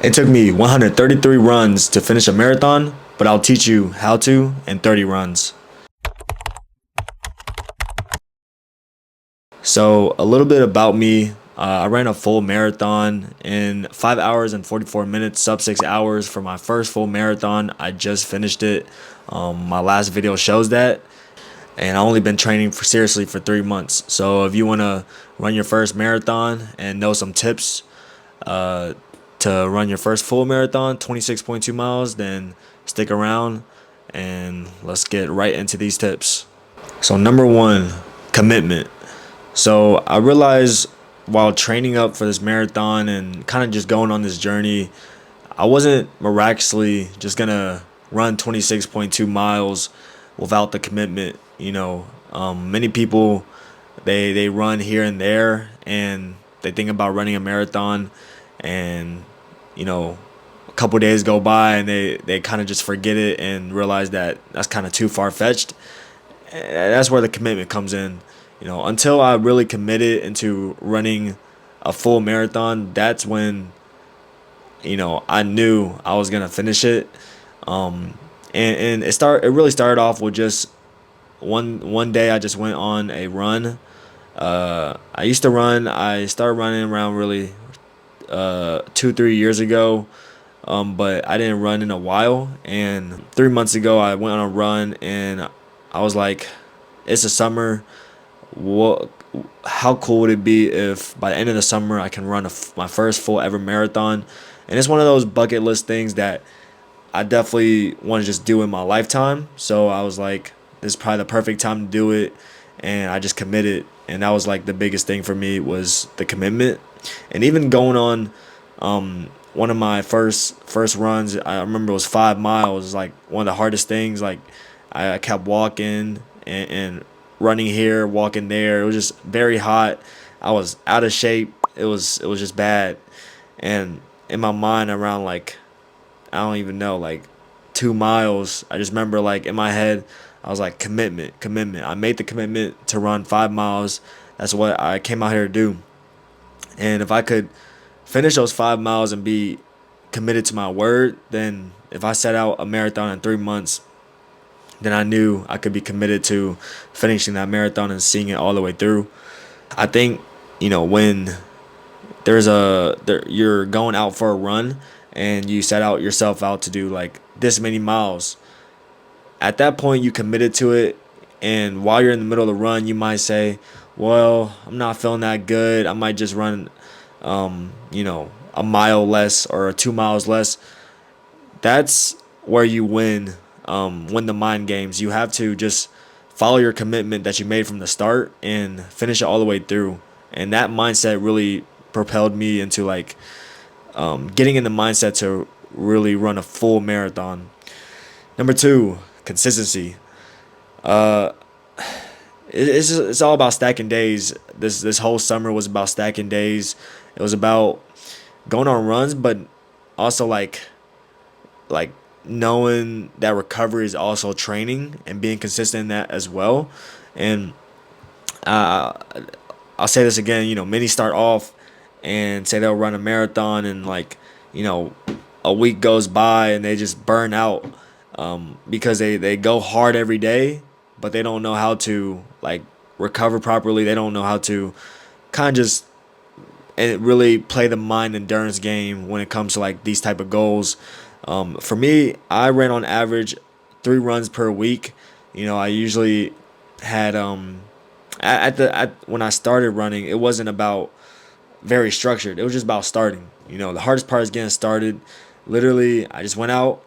It took me 133 runs to finish a marathon, but I'll teach you how to in 30 runs. So, a little bit about me. I ran a full marathon in 5 hours and 44 minutes, sub 6 hours for my first full marathon. I just finished it. My last video shows that. And I only been training seriously for 3 months. So, if you want to run your first marathon and know some tips, to run your first full marathon, 26.2 miles, then stick around and let's get right into these tips. So, number one, commitment. So, I realized while training up for this marathon and kind of just going on this journey, I wasn't miraculously just gonna run 26.2 miles without the commitment. Many people they run here and there and they think about running a marathon, and a couple days go by and they kind of just forget it and realize that that's kind of too far fetched. That's where the commitment comes in. Until I really committed into running a full marathon, that's when I knew I was gonna finish it. And it really started off with just one day I just went on a run. I used to run. I started running around really 2-3 years ago, but I didn't run in a while. And 3 months ago, I went on a run, and I was like, "It's the summer. What? How cool would it be if by the end of the summer I can run my first full ever marathon?" And it's one of those bucket list things that I definitely want to just do in my lifetime. So I was like, "This is probably the perfect time to do it," and I just committed. And that was like the biggest thing for me was the commitment. And even going on one of my first runs, I remember it was 5 miles. It was like one of the hardest things. Like I kept walking and running here, walking there. It was just very hot. I was out of shape. It was just bad. And in my mind, around like, I don't even know, like 2 miles, I just remember like in my head, I was like, commitment. I made the commitment to run 5 miles. That's what I came out here to do. And if I could finish those 5 miles and be committed to my word, then if I set out a marathon in 3 months, then I knew I could be committed to finishing that marathon and seeing it all the way through. I think, when you're going out for a run and you set out yourself out to do like this many miles, at that point you committed to it. And while you're in the middle of the run, you might say, well, I'm not feeling that good. I might just run, a mile less or 2 miles less. That's where you win the mind games. You have to just follow your commitment that you made from the start and finish it all the way through. And that mindset really propelled me into like getting in the mindset to really run a full marathon. Number two, consistency. Uh, it's all about stacking days. This whole summer was about stacking days. It was about going on runs, but also like knowing that recovery is also training and being consistent in that as well. And uh, I'll say this again. Many start off and say they'll run a marathon, and like you know a week goes by and they just burn out, because they go hard every day, but they don't know how to like recover properly. They don't know how to kind of just and really play the mind endurance game when it comes to like these type of goals. For me, I ran on average 3 runs per week. I usually had when I started running, it wasn't about very structured. It was just about starting. The hardest part is getting started. Literally, I just went out,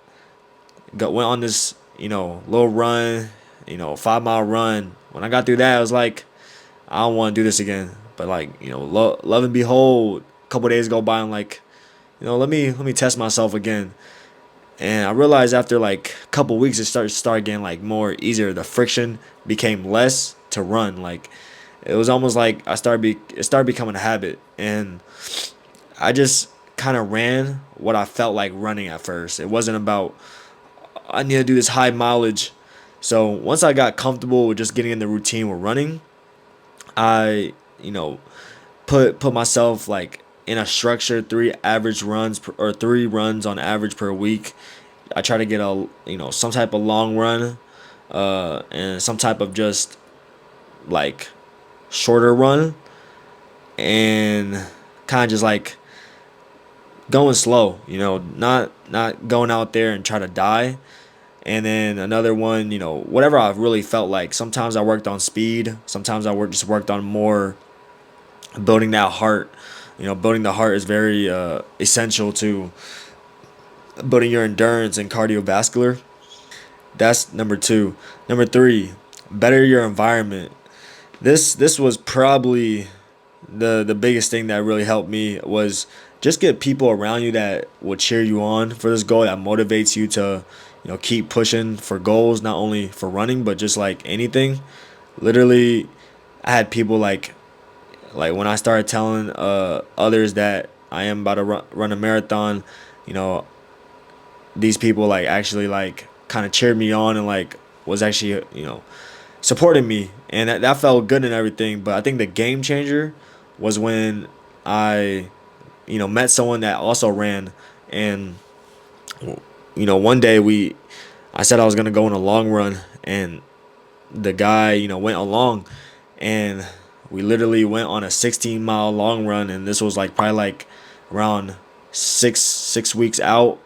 went on this little run, 5 mile run. When I got through that, I was like, I don't want to do this again. But like love and behold, a couple days go by, and like, let me test myself again. And I realized after like a couple weeks, it started getting like more easier. The friction became less to run. Like it was almost like it started becoming a habit, and I just kind of ran what I felt like running at first. It wasn't about I need to do this high mileage. So once I got comfortable with just getting in the routine with running, I put myself like in a structured 3 runs or 3 runs on average per week. I try to get a some type of long run, and some type of just like shorter run, and kind of just like going slow. Not going out there and try to die. And then another one, whatever I really felt like. Sometimes I worked on speed. Sometimes I worked on more building that heart. Building the heart is very essential to building your endurance and cardiovascular. That's number two. Number three, better your environment. This was probably the biggest thing that really helped me was just get people around you that will cheer you on for this goal, that motivates you to keep pushing for goals, not only for running but just like anything. Literally, I had people like when I started telling others that I am about to run a marathon, you know, these people like actually like kind of cheered me on and like was actually supporting me, and that felt good and everything. But I think the game changer was when I met someone that also ran, and one day I said I was gonna go on a long run, and the guy went along, and we literally went on a 16-mile long run, and this was like probably like around six weeks out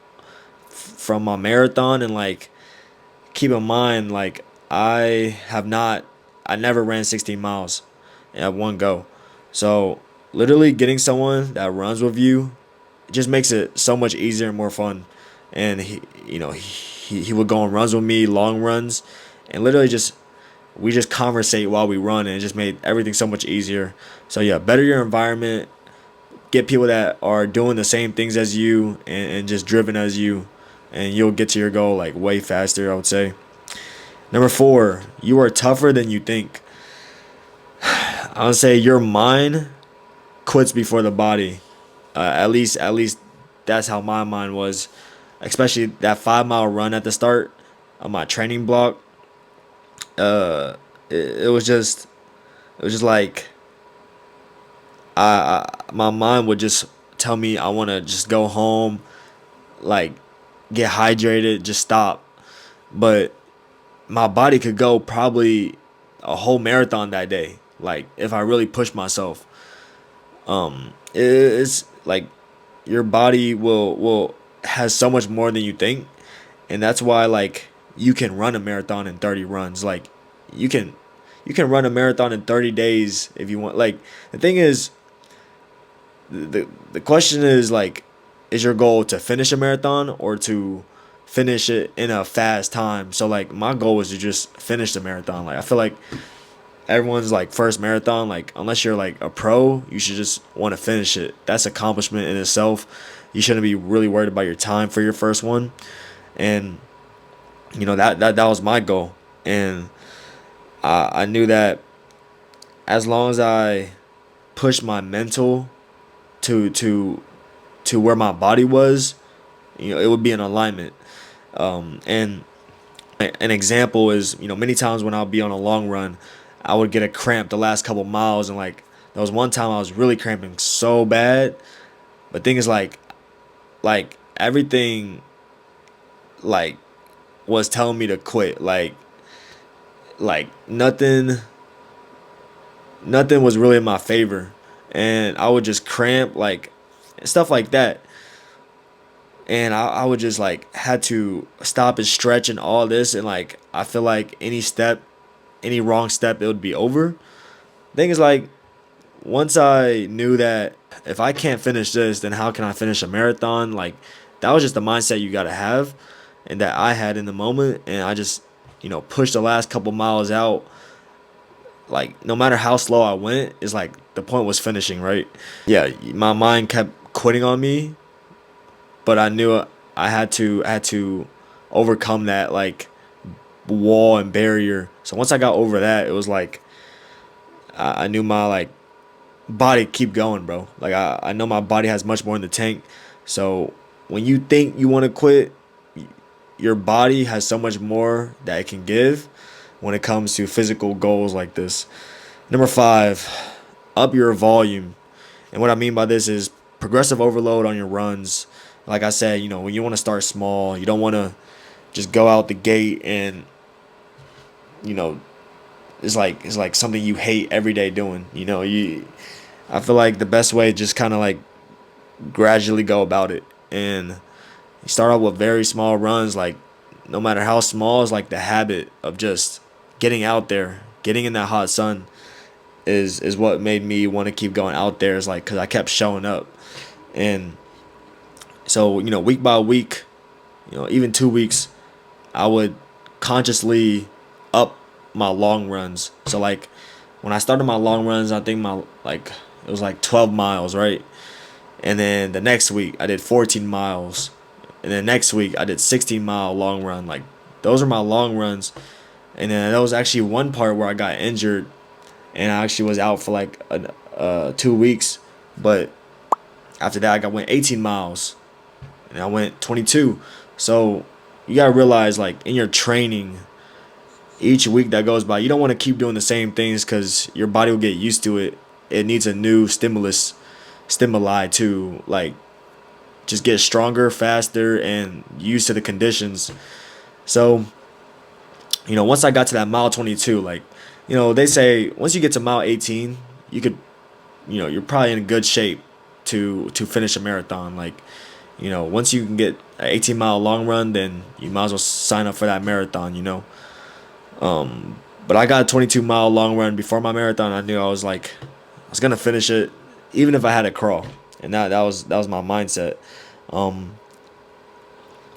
from my marathon. And like, keep in mind, like, I never ran 16 miles at one go. So literally getting someone that runs with you, it just makes it so much easier and more fun. And he would go on runs with me, long runs, and literally just we just conversate while we run, and it just made everything so much easier. So yeah, better your environment, get people that are doing the same things as you, and just driven as you, and you'll get to your goal like way faster, I would say. Number four, you are tougher than you think. I would say your mind quits before the body. At least that's how my mind was. Especially that 5 mile run at the start of my training block. It was just like my mind would just tell me I want to just go home, like get hydrated, just stop. But my body could go probably a whole marathon that day. Like if I really push myself, it's like your body will has so much more than you think, and that's why like you can run a marathon in 30 runs. Like you can run a marathon in 30 days if you want. Like the thing is, the question is like, is your goal to finish a marathon or to finish it in a fast time? So like my goal is to just finish the marathon. Like I feel like everyone's like first marathon, like unless you're like a pro, you should just want to finish it. That's accomplishment in itself. You shouldn't be really worried about your time for your first one. And that was my goal. And I knew that as long as I pushed my mental to where my body was, it would be in alignment. And an example is, many times when I'll be on a long run, I would get a cramp the last couple miles, and like there was one time I was really cramping so bad. But thing is like everything like was telling me to quit. Like nothing was really in my favor, and I would just cramp like stuff like that. And I would just like had to stop and stretch and all this, and like I feel like any wrong step, it would be over. Thing is like, once I knew that if I can't finish this, then how can I finish a marathon? Like that was just the mindset you gotta have, and that I had in the moment, and I just pushed the last couple miles out. Like no matter how slow I went, it's like the point was finishing, right? Yeah, my mind kept quitting on me, but I knew I had to overcome that like wall and barrier. So once I got over that, it was like I knew my like body keep going, bro. Like I know my body has much more in the tank. So when you think you want to quit, your body has so much more that it can give when it comes to physical goals like this. Number five, up your volume. And what I mean by this is progressive overload on your runs. Like I said, when you want to start small, you don't want to just go out the gate and you know it's like something you hate every day doing. I feel like the best way is just kind of like gradually go about it, and you start out with very small runs. Like no matter how small, is like the habit of just getting out there, getting in that hot sun is what made me want to keep going out there. Is like because I kept showing up, and so week by week, even 2 weeks, I would consciously up my long runs. So like when I started my long runs, I think my like it was like 12 miles, right? And then the next week I did 14 miles. And then next week I did 16-mile long run. Like those are my long runs. And then there was actually one part where I got injured and I actually was out for like 2 weeks. But after that went 18 miles and I went 22. So you gotta realize like in your training, each week that goes by, you don't want to keep doing the same things because your body will get used to it. It needs a new stimuli to like just get stronger, faster, and used to the conditions. So, once I got to that mile 22, like, they say once you get to mile 18, you could, you're probably in good shape to finish a marathon. Like, once you can get an 18-mile long run, then you might as well sign up for that marathon. But I got a 22-mile long run before my marathon. I knew I was gonna finish it, even if I had to crawl, and that was my mindset. Um,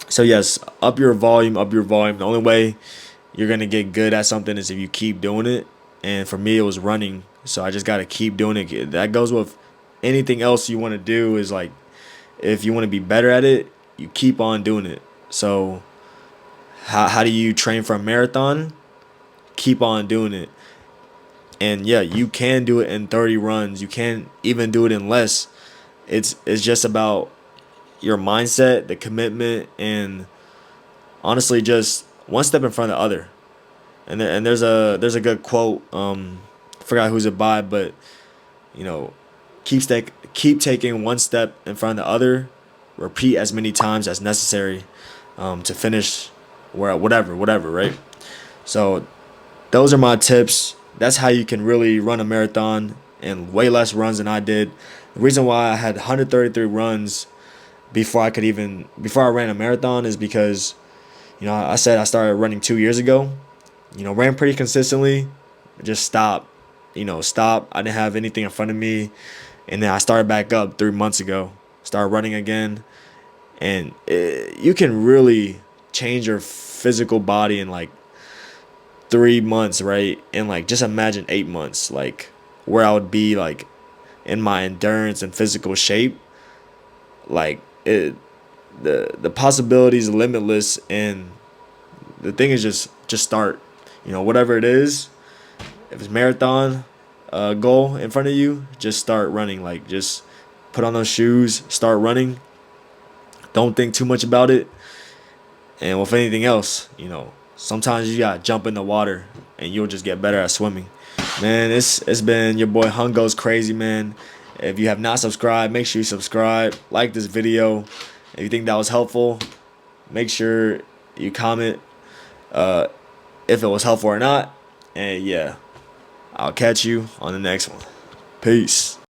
so yes, up your volume, up your volume. The only way you're gonna get good at something is if you keep doing it. And for me, it was running, so I just gotta keep doing it. That goes with anything else you want to do. Is like if you want to be better at it, you keep on doing it. So how do you train for a marathon? Keep on doing it. And yeah, you can do it in 30 runs. You can even do it in less. It's just about your mindset, the commitment, and honestly, just one step in front of the other. And there's a good quote. I forgot who's it by, but you know, keep taking one step in front of the other. Repeat as many times as necessary to finish where whatever, right? So those are my tips. That's how you can really run a marathon in way less runs than I did. The reason why I had 133 runs before I ran a marathon is because I said I started running 2 years ago. Ran pretty consistently, just stopped. Stopped. I didn't have anything in front of me, and then I started back up 3 months ago. Started running again, and you can really change your physical body in like 3 months, right? And like just imagine 8 months, like where I would be like in my endurance and physical shape. Like the possibilities are limitless, and the thing is just start. Whatever it is, if it's marathon goal in front of you, just start running. Like just put on those shoes, start running. Don't think too much about it. And with anything else, sometimes you gotta jump in the water and you'll just get better at swimming. Man, it's been your boy Hung Goes Crazy, man. If you have not subscribed, make sure you subscribe. Like this video. If you think that was helpful, make sure you comment if it was helpful or not. And yeah, I'll catch you on the next one. Peace.